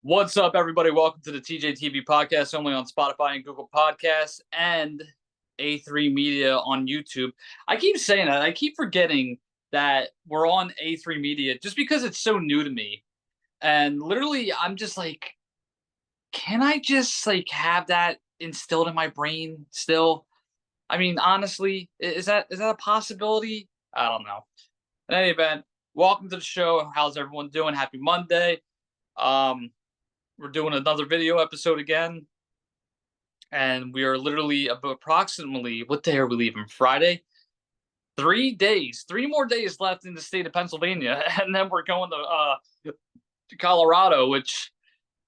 What's up, everybody? Welcome to the TJAY TV podcast, only on Spotify and Google Podcasts and A3 Media on YouTube. I keep saying that. I keep forgetting that we're on A3 Media just because it's so new to me. And literally, I'm just like, can I just like have that instilled in my brain still? I mean, honestly, is that a possibility? I don't know. In any event, welcome to the show. How's everyone doing? Happy Monday. Um, we're doing another video episode again, and we are literally approximately, what day are we leaving? Friday. 3 days, 3 more days left in the state of Pennsylvania, and then we're going to Colorado, which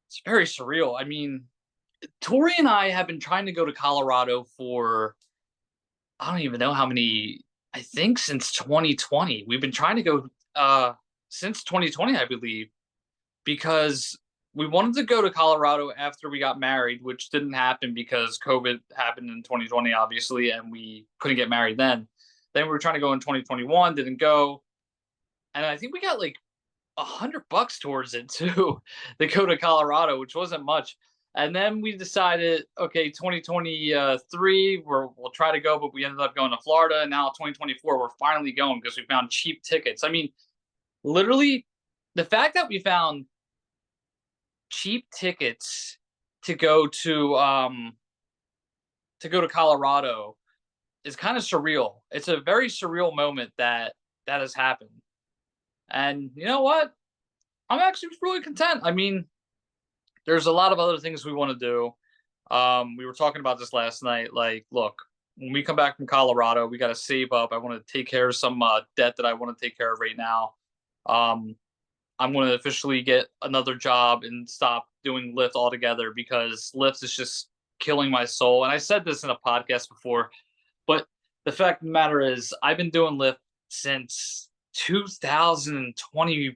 is very surreal. I mean, Tori and I have been trying to go to Colorado for I don't even know how many. I think since 2020, we've been trying to go since 2020, I believe, because we wanted to go to Colorado after we got married, which didn't happen because COVID happened in 2020, obviously, and we couldn't get married then. Then we were trying to go in 2021, didn't go, and I think we got like $100 towards it too to go to Colorado, which wasn't much. And then we decided, okay, 2023, we'll try to go, but we ended up going to Florida. And now 2024, we're finally going because we found cheap tickets. I mean, literally, the fact that we found cheap tickets to go to Colorado is kind of surreal. It's a very surreal moment that has happened. And you know what? I'm actually really content. I mean, there's a lot of other things we want to do. We were talking about this last night. Like, look, when we come back from Colorado, we got to save up. I want to take care of some debt that I want to take care of right now. Um, I'm going to officially get another job and stop doing Lyft altogether because Lyft is just killing my soul. And I said this in a podcast before, but the fact of the matter is, I've been doing Lyft since 2021,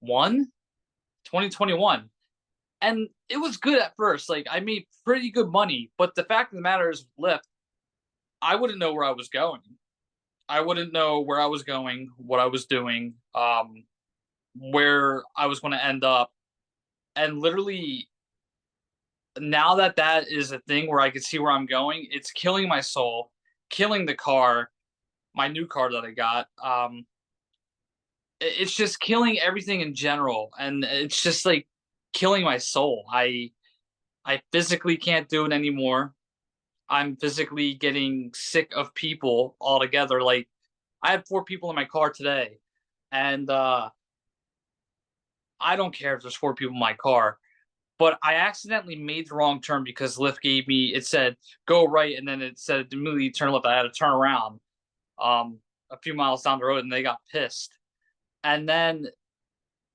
2021. And it was good at first. Like, I made pretty good money. But the fact of the matter is, with Lyft, I wouldn't know where I was going. I wouldn't know where I was going, what I was doing, where I was going to end up. And literally, now that that is a thing where I can see where I'm going, it's killing my soul, killing the car, my new car that I got. It's just killing everything in general, and it's just like killing my soul. I physically can't do it anymore. I'm physically getting sick of people altogether. Like, I had 4 people in my car today, and I don't care if there's 4 people in my car, but I accidentally made the wrong turn because Lyft gave me, it said go right, and then it said immediately turn left. I had to turn around a few miles down the road, and they got pissed. And then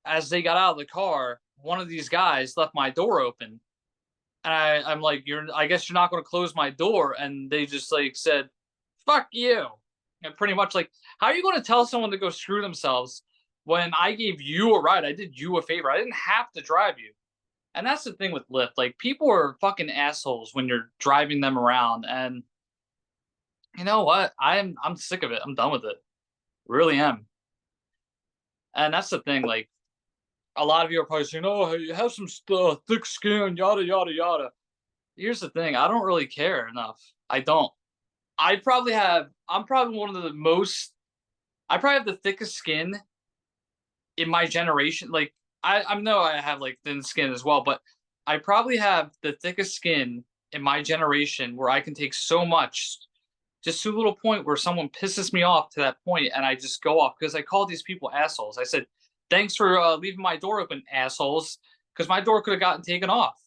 as they got out of the car, one of these guys left my door open. And I'm like, I guess you're not going to close my door. And they just like said, fuck you. And pretty much like, how are you going to tell someone to go screw themselves when I gave you a ride? I did you a favor. I didn't have to drive you. And that's the thing with Lyft. Like, people are fucking assholes when you're driving them around. And you know what? I'm sick of it. I'm done with it. Really am. And that's the thing. Like, a lot of you are probably saying, "Oh, you have some thick skin, yada yada yada." Here's the thing: I don't really care enough. I don't. I probably have. I'm probably one of the most. I probably have the thickest skin in my generation. Like, I know I have like thin skin as well, but I probably have the thickest skin in my generation where I can take so much, just to a little point where someone pisses me off to that point, and I just go off because I call these people assholes. I said, "Thanks for leaving my door open, assholes," because my door could have gotten taken off.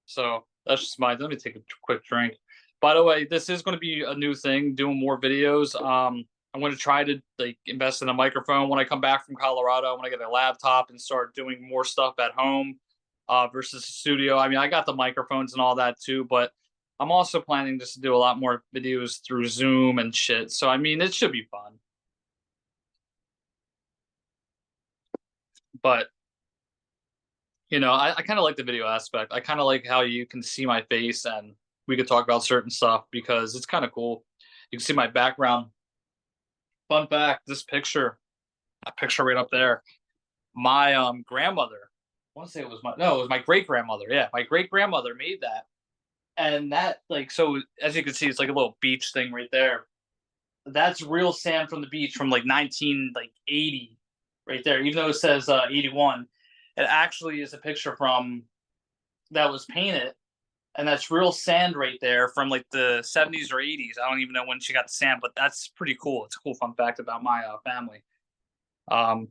So that's just mine. Let me take a quick drink. By the way, this is going to be a new thing, doing more videos. I'm going to try to like invest in a microphone when I come back from Colorado. When I get a laptop and start doing more stuff at home versus the studio. I mean, I got the microphones and all that too, but I'm also planning just to do a lot more videos through Zoom and shit. So I mean, it should be fun. But I kind of like the video aspect. I kind of like how you can see my face and we could talk about certain stuff because it's kind of cool. You can see my background. Fun fact: this picture, that picture right up there, my grandmother. want to say it was my no, it was my great grandmother. Yeah, my great grandmother made that, and that like so as you can see, it's like a little beach thing right there. That's real sand from the beach from like 1980, right there. Even though it says 81, it actually is a picture from that was painted, and that's real sand right there from like the 70s or 80s. I don't even know when she got the sand, but that's pretty cool. It's a cool fun fact about my family. Um,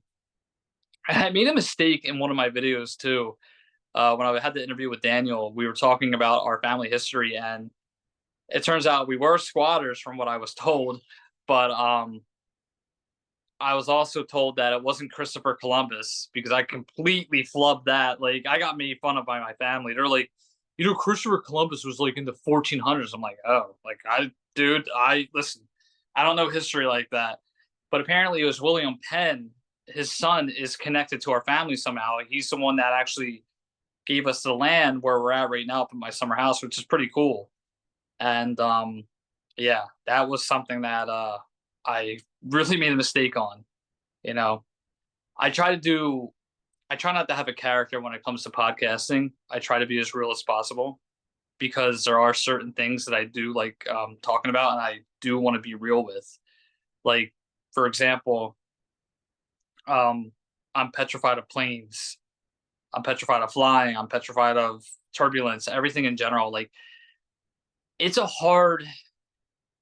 I made a mistake in one of my videos too. When I had the interview with Daniel, we were talking about our family history, and it turns out we were squatters from what I was told, but I was also told that it wasn't Christopher Columbus because I completely flubbed that. Like I got made fun of by my family. They're like, Christopher Columbus was like in the 1400s. I'm like, oh, like I listen. I don't know history like that, but apparently it was William Penn. His son is connected to our family somehow. He's the one that actually gave us the land where we're at right now up in my summer house, which is pretty cool. And yeah, that was something that I really made a mistake on. You know, I try to do I try not to have a character when it comes to podcasting. I try to be as real as possible because there are certain things that I do like talking about and I do want to be real with. Like, for example, um, I'm petrified of planes. I'm petrified of flying. I'm petrified of turbulence, everything in general. Like, it's a hard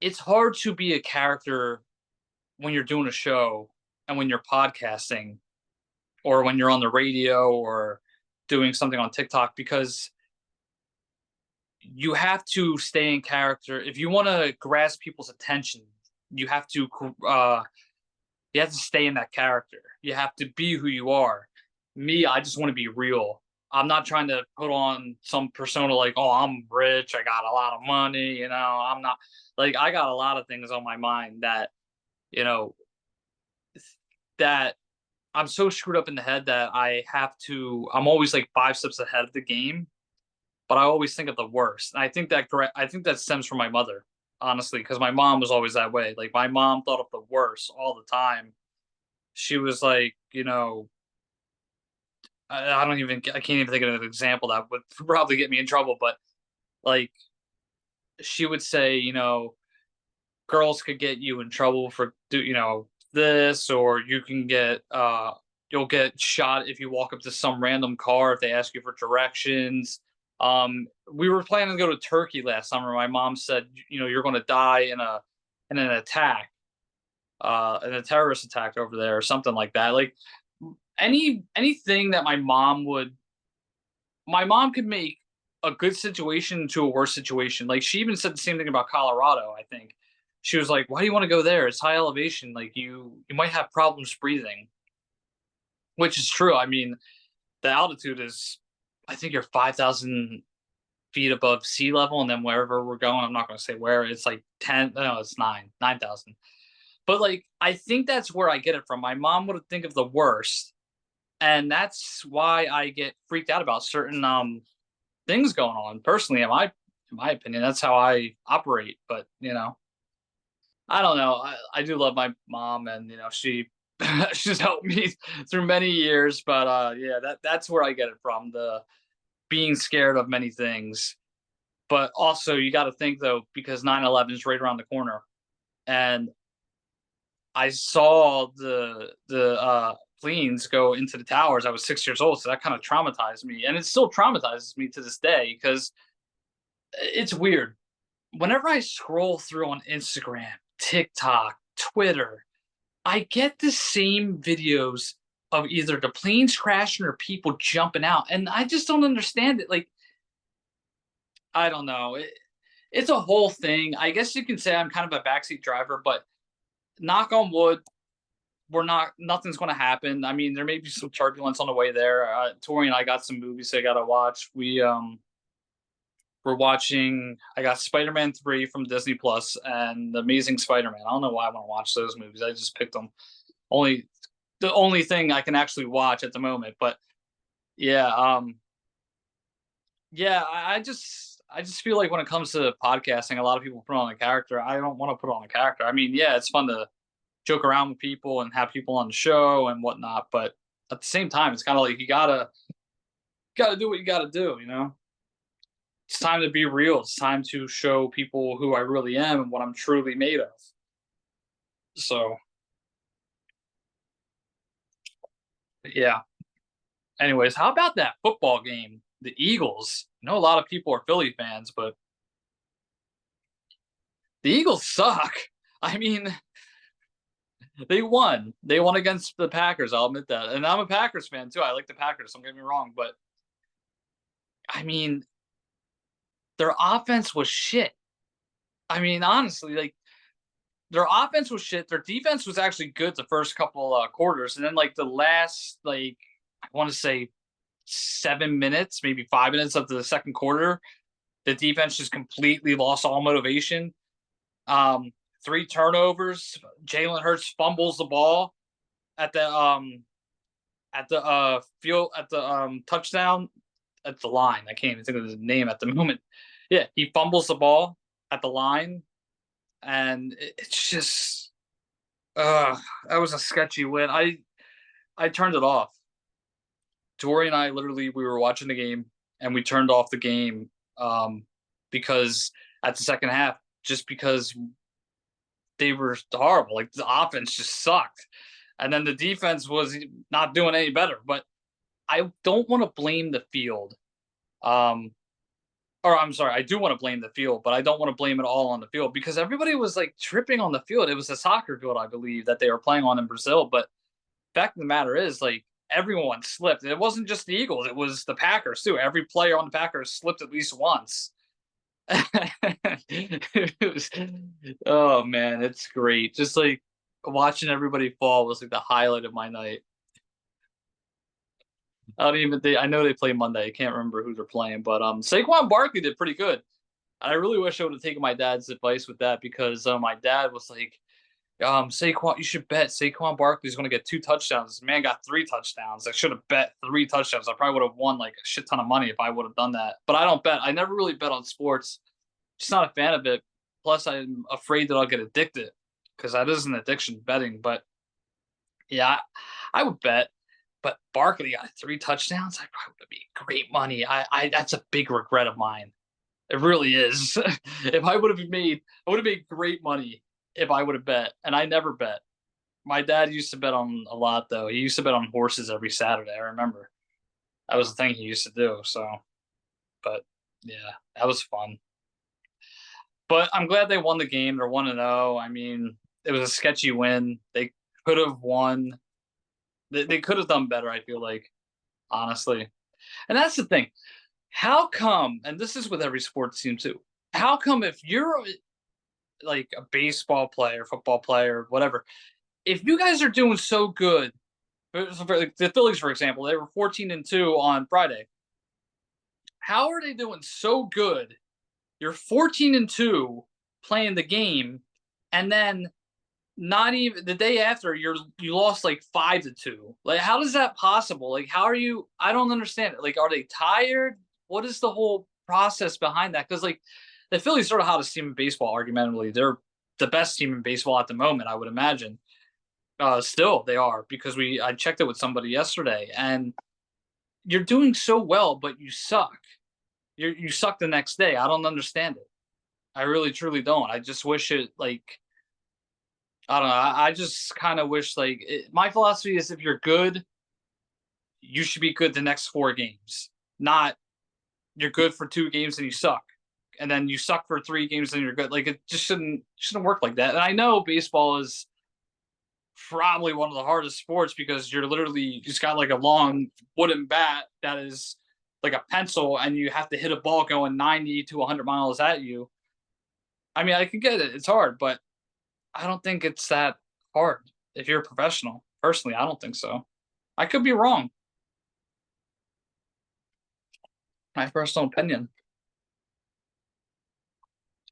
it's hard to be a character when you're doing a show and when you're podcasting or when you're on the radio or doing something on TikTok because you have to stay in character. If you want to grasp people's attention, you have to uh, you have to stay in that character. You have to be who you are. Me, I just want to be real. I'm not trying to put on some persona like, oh, I'm rich, I got a lot of money, I'm not like I got a lot of things on my mind that, you know, that I'm so screwed up in the head that I'm always like 5 steps ahead of the game, but I always think of the worst. And I think that stems from my mother, honestly, because my mom was always that way. Like my mom thought of the worst all the time. She was like, I can't even think of an example that would probably get me in trouble, but like she would say, girls could get you in trouble for this, or you'll get shot if you walk up to some random car if they ask you for directions. We were planning to go to Turkey last summer. My mom said, you're going to die in an attack, in a terrorist attack over there or something like that. Like anything that my mom could make a good situation to a worse situation. Like she even said the same thing about Colorado. I think she was like, "Why do you want to go there? It's high elevation. Like you might have problems breathing," which is true. I mean, the altitude is, I think you're 5,000 feet above sea level, and then wherever we're going, I'm not going to say where. It's like 10. No, it's 9,000. But like, I think that's where I get it from. My mom would think of the worst, and that's why I get freaked out about certain things going on. Personally, in my opinion, that's how I operate. But I don't know. I do love my mom, and she she's helped me through many years. But yeah, that's where I get it from. The being scared of many things. But also, you got to think though, because 9/11 is right around the corner, and I saw the planes go into the towers. I was 6 years old, so that kind of traumatized me, and it still traumatizes me to this day because it's weird. Whenever I scroll through on Instagram, TikTok, Twitter, I get the same videos of either the planes crashing or people jumping out, and I just don't understand it. Like, I don't know. It's a whole thing. I guess you can say I'm kind of a backseat driver, but knock on wood, nothing's going to happen. I mean, there may be some turbulence on the way there. Tori and I got some movies I got to watch. We're watching. I got Spider-Man 3 from Disney Plus and The Amazing Spider-Man. I don't know why I want to watch those movies. I just picked them. Only the only thing I can actually watch at the moment. But yeah, yeah, I just feel like when it comes to podcasting, a lot of people put on a character. I don't want to put on a character. I mean, yeah, it's fun to joke around with people and have people on the show and whatnot, but at the same time, it's kind of like you gotta got to do what you got to do. It's time to be real. It's time to show people who I really am and what I'm truly made of. So yeah. Anyways, how about that football game? The Eagles. I know a lot of people are Philly fans, but the Eagles suck. I mean, they won. They won against the Packers. I'll admit that. And I'm a Packers fan too. I like the Packers. Don't get me wrong, but I mean, their offense was shit. I mean, honestly, like their offense was shit. Their defense was actually good the first couple quarters, and then like the last I want to say 7 minutes, maybe 5 minutes of the second quarter, the defense just completely lost all motivation. Um, Three turnovers. Jalen Hurts fumbles the ball at the field at the touchdown at the line. I can't even think of his name at the moment. Yeah, he fumbles the ball at the line, and it's just that was a sketchy win. I turned it off. Tori and I literally we were watching the game and we turned off the game because at the second half, just because they were horrible. Like the offense just sucked, and then the defense was not doing any better. But I don't want to blame the field. Or I'm sorry, I do want to blame the field, but I don't want to blame it all on the field because everybody was like tripping on the field. It was a soccer field, I believe, that they were playing on in Brazil. But fact of the matter is, like everyone slipped. It wasn't just the Eagles; it was the Packers too. Every player on the Packers slipped at least once. Was, oh man, it's great. Just like watching everybody fall was like the highlight of my night. I don't even think I know they play Monday. I can't remember who they're playing, but Saquon Barkley did pretty good. I really wish I would have taken my dad's advice with that because my dad was like, Saquon, you should bet Saquon Barkley's going to get 2 touchdowns. This man got 3 touchdowns. I should have bet 3 touchdowns. I probably would have won like a shit ton of money if I would have done that. But I don't bet. I never really bet on sports. Just not a fan of it. Plus, I'm afraid that I'll get addicted because that is an addiction, betting. But yeah, I would bet. But Barkley got 3 touchdowns. I probably would be great money. I that's a big regret of mine. It really is. If I would have made, I would have made great money if I would have bet, and I never bet. My dad used to bet on a lot though. He used to bet on horses every Saturday. I remember that was the thing he used to do. So, but yeah, that was fun. But I'm glad they won the game. They're 1-0. I mean, it was a sketchy win. They could have won. They could have done better. I feel like honestly, and that's the thing. How come? And this is with every sports team too. How come if you're like a baseball player, football player, whatever, if you guys are doing so good, like the Phillies, for example, they were 14-2 on Friday. How are they doing so good? You're 14-2 playing the game, and then not even the day after you lost like 5-2. Like, how is that possible? Like, how are you? I don't understand it. Like, are they tired? What is the whole process behind that? Because like the Phillies are the hottest team in baseball, argumentatively. They're the best team in baseball at the moment, I would imagine. Still, they are because I checked it with somebody yesterday, and you're doing so well, but you suck. You suck the next day. I don't understand it. I really truly don't. I just wish it like I don't know. I just kind of wish my philosophy is if you're good, you should be good the next 4 games. Not you're good for 2 games and you suck, and then you suck for 3 games and you're good. Like it just shouldn't work like that. And I know baseball is probably one of the hardest sports because you're literally just got like a long wooden bat that is like a pencil, and you have to hit a ball going 90 to 100 miles at you. I mean, I can get it. It's hard, but I don't think it's that hard if you're a professional. Personally, I don't think so. I could be wrong. My personal opinion.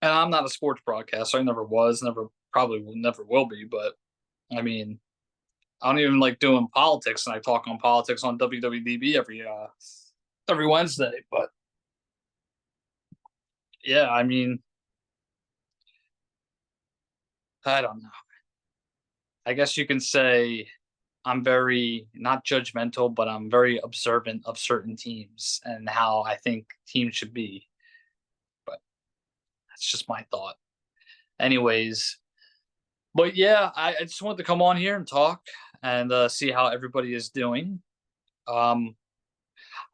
And I'm not a sports broadcaster. I never was, never probably will, never will be. But I mean, I don't even like doing politics, and I talk on politics on WWDB every Wednesday. But yeah, I mean, I don't know. I guess you can say I'm very not judgmental, but I'm very observant of certain teams and how I think teams should be. But that's just my thought. Anyways, but yeah, I just wanted to come on here and talk and see how everybody is doing. Um,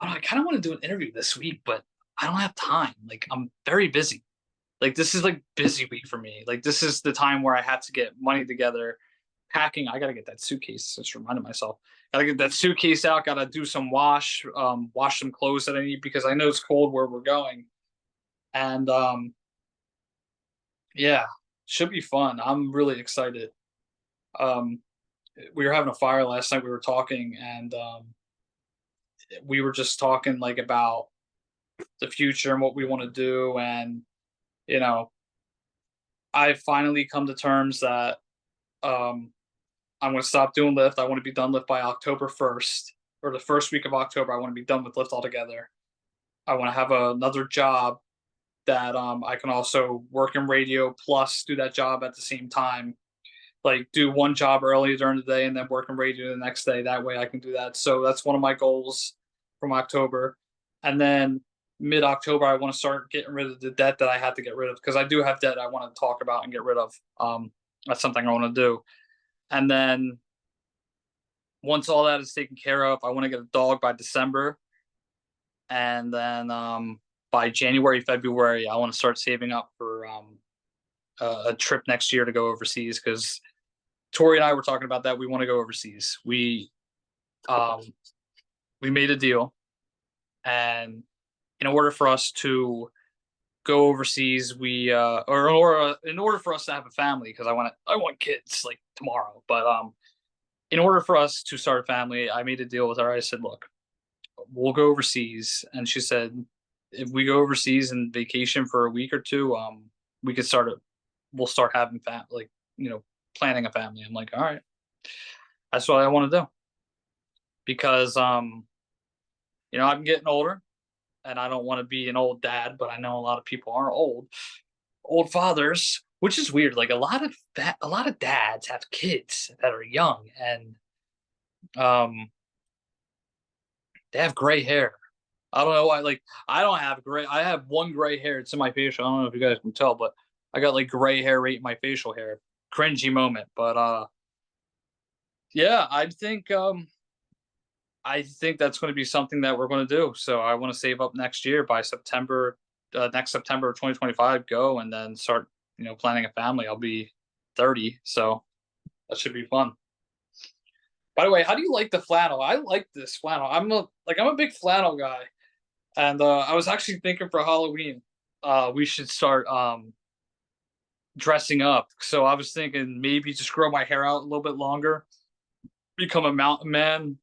I kind of want to do an interview this week, but I don't have time. Like I'm very busy. Like this is like busy week for me. Like this is the time where I have to get money together, packing. I gotta get that suitcase. Just reminded myself. Gotta get that suitcase out. Gotta do some wash some clothes that I need because I know it's cold where we're going. And yeah, should be fun. I'm really excited. Um, we were having a fire last night. We were talking, and we were just talking like about the future and what we want to do. And you know, I finally come to terms that um, I'm going to stop doing Lyft. I want to be done Lyft by October 1st or the first week of October. I want to be done with Lyft altogether. I want to have another job that I can also work in radio plus do that job at the same time. Like do one job early during the day and then work in radio the next day. That way I can do that. So that's one of my goals from October. And then mid October, I want to start getting rid of the debt that I had to get rid of because I do have debt I want to talk about and get rid of. That's something I want to do. And then once all that is taken care of, I want to get a dog by December. And then by January, February, I want to start saving up for a trip next year to go overseas because Tori and I were talking about that. We want to go overseas. Um, we made a deal, and in order for us to go overseas, in order for us to have a family, because I want kids like tomorrow. But in order for us to start a family, I made a deal with her. I said, look, we'll go overseas, and she said, if we go overseas and vacation for a week or two, we could start it. We'll start having like planning a family. I'm like, all right, that's what I want to do because I'm getting older and I don't want to be an old dad, but I know a lot of people are old fathers, which is weird. Like a lot of dads have kids that are young and um they have gray hair. I don't know why. Like I don't have gray. I have one gray hair. It's in my facial. I don't know if you guys can tell, but I got like gray hair right in my facial hair. Cringy moment, but yeah, I think that's going to be something that we're going to do. So I want to save up next year by next September of 2025, go and then start, planning a family. I'll be 30, so that should be fun. By the way, how do you like the flannel? I like this flannel. I'm a big flannel guy, and I was actually thinking for Halloween, we should start dressing up. So I was thinking maybe just grow my hair out a little bit longer, become a mountain man,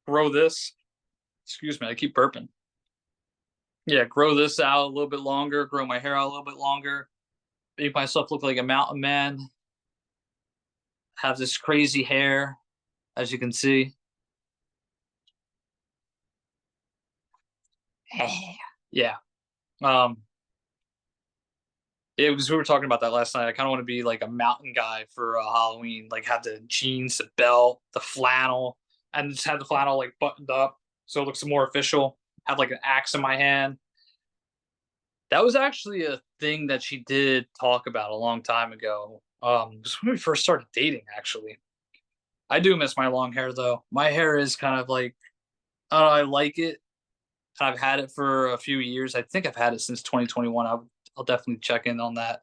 grow this. Excuse me, I keep burping. Yeah, grow this out a little bit longer, grow my hair out a little bit longer, make myself look like a mountain man, have this crazy hair, as you can see. Yeah. Um, yeah, because we were talking about that last night. I kind of want to be like a mountain guy for Halloween, like have the jeans, the belt, the flannel, and just have the flannel like buttoned up so it looks more official. Have like an axe in my hand. That was actually a thing that she did talk about a long time ago. Just when we first started dating, actually. I do miss my long hair though. My hair is kind of like, I don't know, I like it. I've had it for a few years. I think I've had it since 2021. I'll definitely check in on that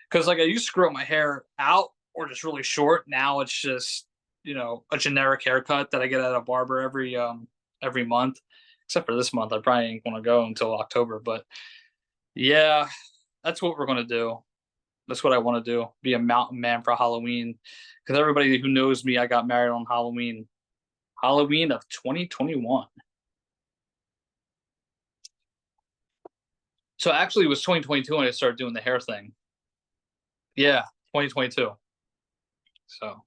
because like I used to grow my hair out or just really short. Now it's just a generic haircut that I get at a barber every month. Except for this month, I probably ain't gonna go until October. But yeah, that's what we're gonna do. That's what I want to do. Be a mountain man for Halloween. Because everybody who knows me, I got married on Halloween. Halloween of 2021. So actually, it was 2022 when I started doing the hair thing. Yeah, 2022. So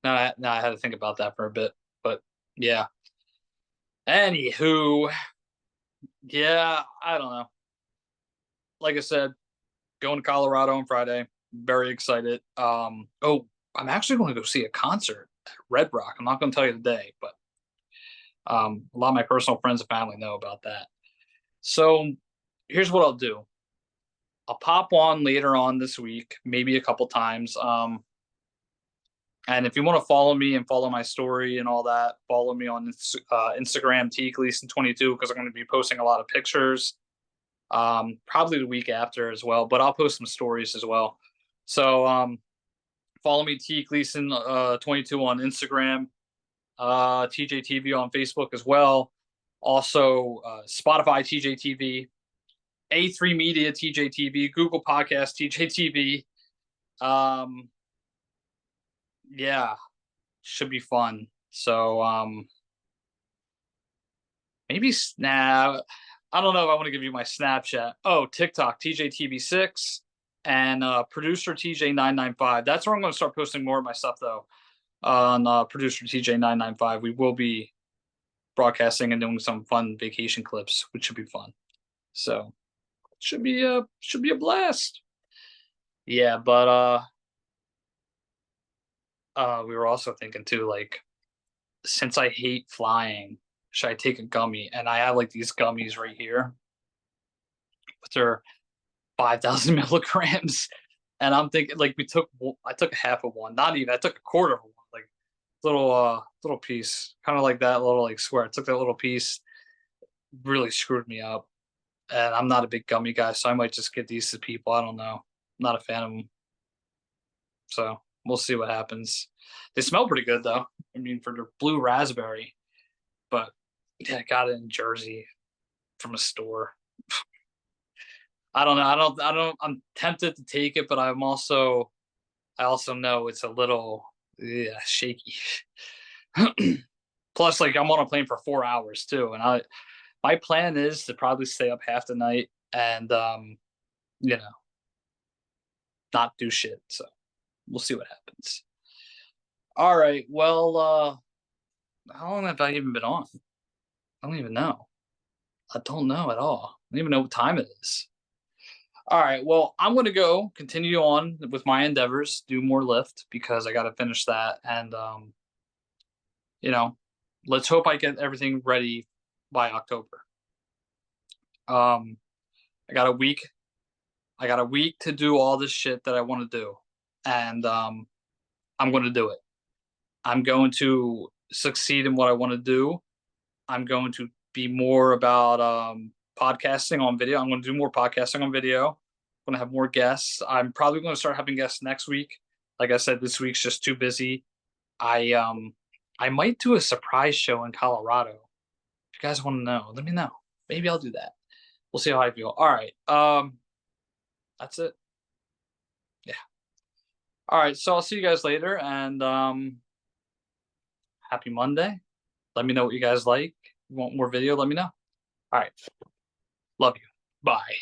now I had to think about that for a bit. But yeah. Anywho, yeah, I don't know. Like I said, going to Colorado on Friday. Very excited. Oh, I'm actually going to go see a concert Red Rock. I'm not going to tell you the day, but a lot of my personal friends and family know about that. So here's what I'll do. I'll pop on later on this week, maybe a couple times. And if you want to follow me and follow my story and all that, follow me on Instagram, TGleason22, because I'm going to be posting a lot of pictures. Probably the week after as well, but I'll post some stories as well. So follow me, T Gleason 22 on Instagram, TJTV on Facebook as well. Also, Spotify TJTV, A3 Media TJTV, Google Podcast TJTV. Yeah, should be fun. So maybe snap. I don't know if I want to give you my Snapchat. Oh, TikTok TJTV6 and producer TJ995. That's where I'm going to start posting more of my stuff though. On producer TJ995, we will be broadcasting and doing some fun vacation clips, which should be fun. So should be a blast. Yeah, but we were also thinking too, like, since I hate flying, should I take a gummy? And I have like these gummies right here, but they're 5,000 milligrams. And I'm thinking, like, I took half of one, not even, I took a quarter of one, like little piece, kind of like that little like square. I took that little piece, really screwed me up. And I'm not a big gummy guy, so I might just get these to people. I don't know. I'm not a fan of them. So we'll see what happens. They smell pretty good though. I mean, for the blue raspberry, but yeah, I got it in Jersey from a store. I don't know. I'm tempted to take it, but I also know it's a little, yeah, shaky. Plus, like, I'm on a plane for 4 hours too, and my plan is to probably stay up half the night and you know, not do shit. So we'll see what happens. All right. Well, how long have I even been on? I don't even know. I don't know at all. I don't even know what time it is. All right. Well, I'm going to go continue on with my endeavors, do more lift because I got to finish that. And, you know, let's hope I get everything ready by October. I got a week. I got a week to do all this shit that I want to do. And I'm going to do it. I'm going to succeed in what I want to do. I'm going to be more about podcasting on video. I'm going to do more podcasting on video. I'm going to have more guests. I'm probably going to start having guests next week. Like I said, this week's just too busy. I might do a surprise show in Colorado. If you guys want to know, let me know. Maybe I'll do that. We'll see how I feel. All right. That's it. Yeah. All right. So I'll see you guys later, and happy Monday. Let me know what you guys like. If you want more video, let me know. All right. Love you. Bye.